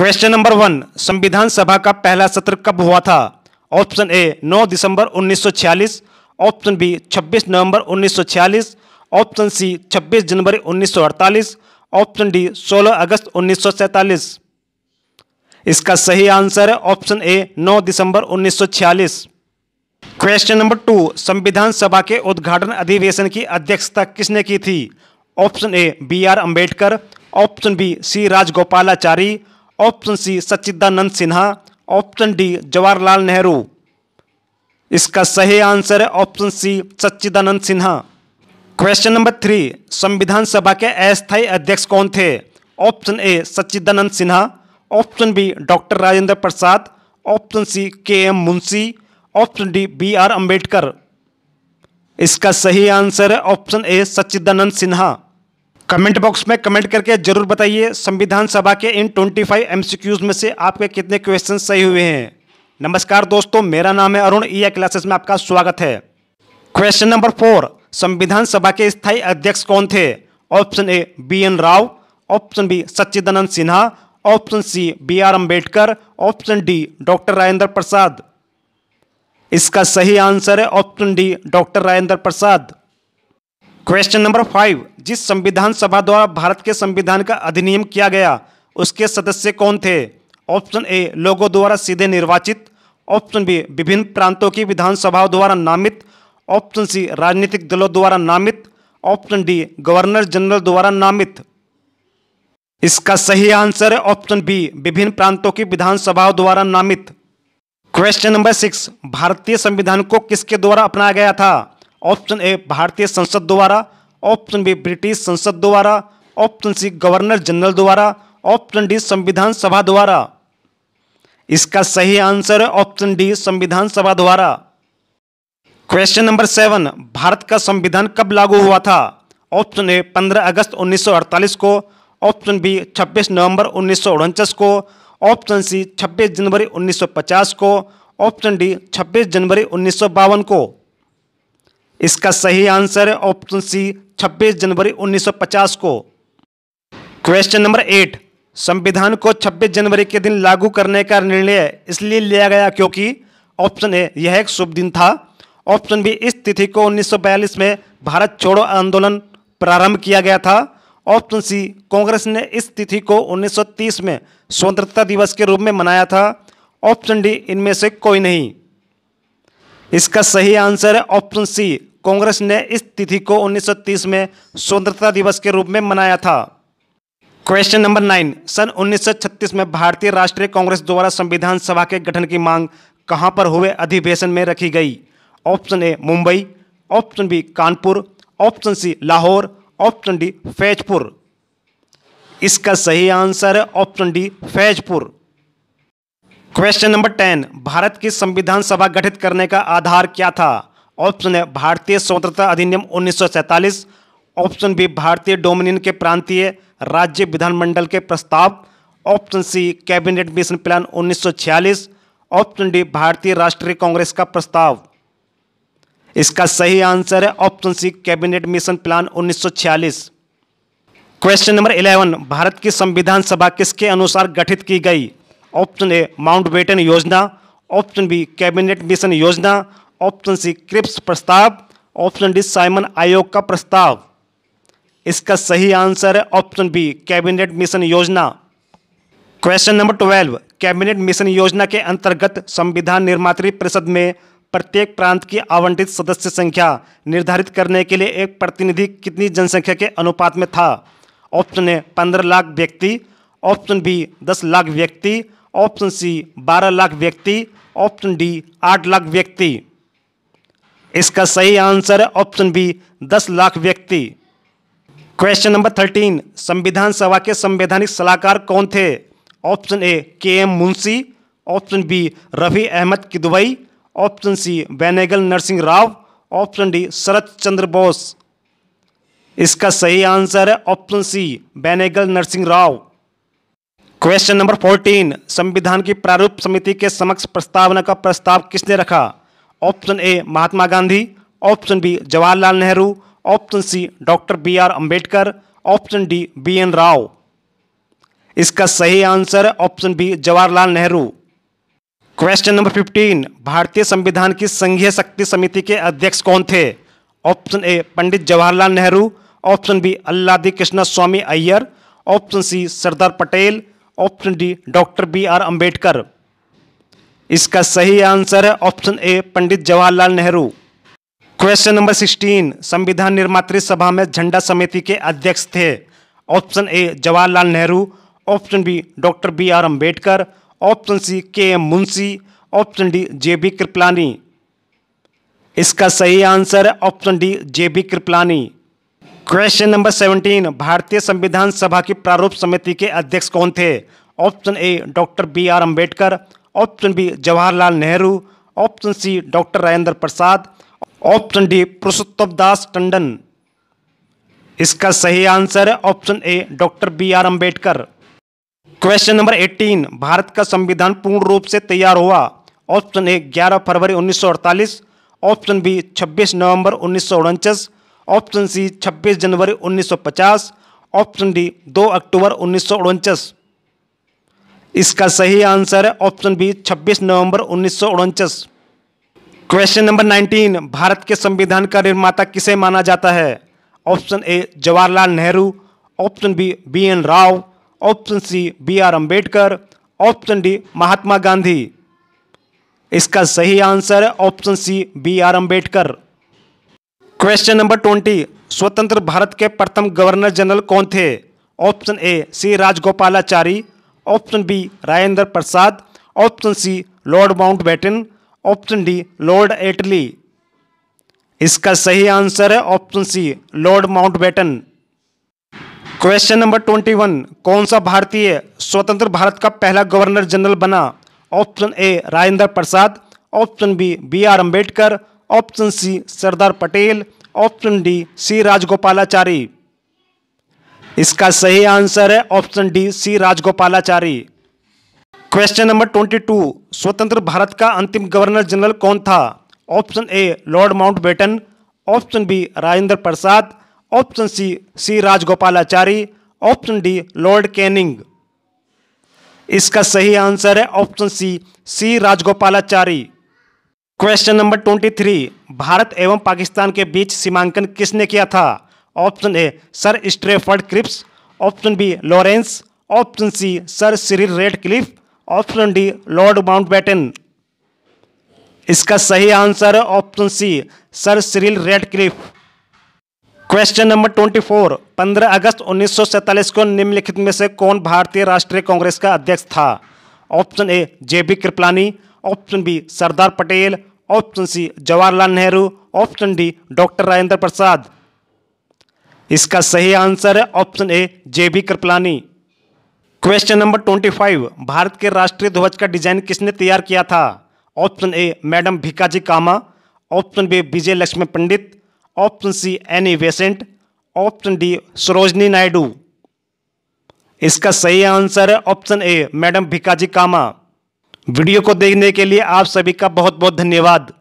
Question number 1, संविधान सभा का पहला सत्र कब हुआ था? ऑप्शन ए 9 दिसंबर 1946, ऑप्शन बी 26 नवंबर 1946, ऑप्शन सी 26 जनवरी 1948, ऑप्शन डी 16 अगस्त 1947। इसका सही आंसर है ऑप्शन ए 9 दिसंबर 1946। क्वेश्चन नंबर 2, संविधान सभा के उद्घाटन अधिवेशन की अध्यक्षता किसने की थी? Option A B R Ambedkar, option B C Rajagopalachari, option C Sachchidanand Sinha, option D Jawaharlal Nehru. इसका सही आंसर है option C Sachchidanand Sinha. Question number 3, संविधान सभा के अस्थायी अध्यक्ष कौन थे? Option A Sachchidanand Sinha, option B doctor Rajendra Prasad, option C K M Munshi, option D B R Ambedkar. इसका सही आंसर है option A Sachchidanand Sinha. Comment box में कमेंट करके जरूर बताइए संविधान सभा के इन 25 एमसीक्यूज में से आपके कितने क्वेश्चन सही हुए हैं। नमस्कार दोस्तों, मेरा नाम है अरुण, ईए क्लासेस में आपका स्वागत है। क्वेश्चन नंबर 4, संविधान सभा के स्थायी अध्यक्ष कौन थे? Option A B N Rao, option B Sachchidanand Sinha, option C B R Ambedkar, option D doctor Rajendra Prasad. इसका सही आंसर है option D doctor Rajendra Prasad. Question number 5, जिस संविधान सभा द्वारा भारत के संविधान का अधिनियम किया गया उसके सदस्य कौन थे? ऑप्शन ए लोगों द्वारा सीधे निर्वाचित, ऑप्शन बी विभिन्न प्रांतों की विधानसभाओं द्वारा नामित, ऑप्शन सी राजनीतिक दलों द्वारा नामित, ऑप्शन डी गवर्नर जनरल द्वारा नामित। इसका सही आंसर है ऑप्शन बी विभिन्न प्रांतों की विधानसभाओं द्वारा नामित। क्वेश्चन नंबर 6, भारतीय संविधान को किसके द्वारा अपनाया गया था? ऑप्शन ए भारतीय संसद द्वारा, ऑप्शन बी ब्रिटिश संसद द्वारा, ऑप्शन सी गवर्नर जनरल द्वारा, ऑप्शन डी संविधान सभा द्वारा। इसका सही आंसर है ऑप्शन डी संविधान सभा द्वारा। क्वेश्चन नंबर 7, भारत का संविधान कब लागू हुआ था? ऑप्शन ए 15 अगस्त 1948 को, ऑप्शन बी 26 नवंबर 1949 को, ऑप्शन सी 26 जनवरी 1950 को, ऑप्शन डी 26 जनवरी 1952 को। इसका सही आंसर है ऑप्शन सी 26 जनवरी 1950 को। क्वेश्चन नंबर 8, संविधान को 26 जनवरी के दिन लागू करने का निर्णय इसलिए लिया गया क्योंकि ऑप्शन ए यह एक शुभ दिन था, ऑप्शन बी इस तिथि को 1942 में भारत छोड़ो आंदोलन प्रारंभ किया गया था, ऑप्शन सी कांग्रेस ने इस तिथि को 1930 में स्वतंत्रता दिवस के रूप में मनाया था, ऑप्शन डी इनमें से कोई नहीं। इसका सही आंसर है ऑप्शन सी कांग्रेस ने इस तिथि को 1930 में स्वतंत्रता दिवस के रूप में मनाया था। क्वेश्चन नंबर 9, सन 1936 में भारतीय राष्ट्रीय कांग्रेस द्वारा संविधान सभा के गठन की मांग कहां पर हुए अधिवेशन में रखी गई? Option A Mumbai, option B Kanpur, option C Lahore, option D Faizpur. इसका सही आंसर है option D Faizpur. Question number 10, Bharat की संविधान सभा गठित करने का आधार क्या था? ऑप्शन ए भारतीय स्वतंत्रता अधिनियम 1947, ऑप्शन बी भारतीय डोमिनियन के प्रांतीय राज्य विधानमंडल के प्रस्ताव, option C cabinet mission plan 1946, option D Bharatiya Rashtriya Congress का प्रस्ताव। इसका सही आंसर है option C cabinet mission plan 1946। Question number 11, Bharat की संविधान सभा किसके अनुसार गठित की गई? ऑप्शन ए माउंटबेटन योजना, ऑप्शन बी कैबिनेट मिशन योजना, ऑप्शन सी क्रिप्स प्रस्ताव, ऑप्शन डी साइमन आयोग का प्रस्ताव। इसका सही आंसर है ऑप्शन बी कैबिनेट मिशन योजना। क्वेश्चन नंबर 12, कैबिनेट मिशन योजना के अंतर्गत संविधान निर्मात्री परिषद में प्रत्येक प्रांत की आवंटित सदस्य संख्या निर्धारित करने के लिए एक प्रतिनिधि कितनी जनसंख्या के अनुपात में था? ऑप्शन ए 15 लाख व्यक्ति, ऑप्शन बी 10 लाख व्यक्ति, ऑप्शन सी 12 लाख व्यक्ति, ऑप्शन डी 8 लाख व्यक्ति। इसका सही आंसर है ऑप्शन बी 10 लाख व्यक्ति। क्वेश्चन नंबर 13, संविधान सभा के संवैधानिक सलाहकार कौन थे? Option A K M Munshi, option B Rafi Ahmed Kidwai, option C Benegal Narasimha Rao, option D Sarat Chandra Bose. इसका सही आंसर है option C Benegal Narasimha Rao. Question number 14, संविधान की प्रारूप समिति के समक्ष प्रस्तावना का प्रस्ताव किसने रखा? Option A Mahatma Gandhi, option B Jawaharlal Nehru, option C doctor B R Ambedkar, option D B N Rao. इसका सही आंसर है option B Jawaharlal Nehru. Question number 15, भारतीय संविधान की संघीय शक्ति समिति के अध्यक्ष कौन थे? Option A Pandit Jawaharlal Nehru, option B Alladi Krishna Swami Ayyar, option C Sardar Patel, option D doctor B R Ambedkar. इसका सही आंसर है option A Pandit Jawaharlal Nehru. Question number 16, संविधान निर्मात्री सभा में झंडा समिति के अध्यक्ष थे? Option A Jawaharlal Nehru, option B doctor B R Ambedkar, option C K M Munshi, option D J B Kripalani. इसका सही आंसर है option D J B Kripalani. Question number 17, भारतीय संविधान सभा की प्रारूप समिति के अध्यक्ष कौन थे? Option A doctor B R Ambedkar, option B Jawaharlal Nehru, option C doctor Rajendra Prasad, option D Purushottam Das Tandon. इसका सही आंसर है option A doctor B R Ambedkar. Question number 18, Bharat का संविधान पूर्ण रूप से तैयार हुआ? ऑप्शन ए 11 फरवरी 1948, ऑप्शन बी 26 नवंबर 1949, ऑप्शन सी 26 जनवरी 1950, ऑप्शन डी 2 अक्टूबर 1949। इसका सही आंसर है ऑप्शन बी 26 नवंबर 1949। क्वेश्चन नंबर 19, भारत के संविधान का निर्माता किसे माना जाता है? Option A Jawaharlal Nehru, option B B N Rao, option C B R Ambedkar, option D Mahatma Gandhi. इसका सही आंसर है option C B R Ambedkar. Question number 20, स्वतंत्र भारत के प्रथम गवर्नर जनरल कौन थे? Option A C Rajagopalachari, option B Rajendra Prasad, option C lord Mountbatten, option D lord एटली। इसका सही आंसर है option C lord Mountbatten. Question number 21, कौन सा भारतीय स्वतंत्र भारत का पहला गवर्नर जनरल बना? Option A Rajendra Prasad, option B B R Ambedkar, option C Sardar Patel, option D C Rajagopalachari. इसका सही आंसर है option D C Rajagopalachari. Question number 22, स्वतंत्र भारत का अंतिम गवर्नर जनरल कौन था? Option A lord Mountbatten, option B Rajendra Prasad, option C Rajagopalachari, option D Lord Canning. इसका सही आंसर है option C Rajagopalachari. Question number 23, Bharat एवं पाकिस्तान के बीच सीमांकन किसने किया था? Option A sir Stafford Cripps, option B Lawrence, option C sir Cyril Radcliffe, option D lord Mountbatten. इसका सही आंसर है option C sir Cyril Radcliffe. Question number 24, 15 अगस्त 1947 को निम्नलिखित में से कौन भारतीय राष्ट्रीय कांग्रेस का अध्यक्ष था? Option A J B Kripalani, option B Sardar Patel, option C Jawaharlal Nehru, option D doctor Rajendra Prasad. इसका सही आंसर है option A J B Kripalani. Question number 25, Bharat के राष्ट्रीय ध्वज का डिजाइन किसने तैयार किया था? Option A madam Bhikaji Cama, option B Vijaya Lakshmi Pandit, option C Annie Besant, option D Sarojini Naidu. इसका सही आंसर है option A madam Bhikaji comma. Video को देखने के लिए आप सभी का बहुत बहुत धन्यवाद।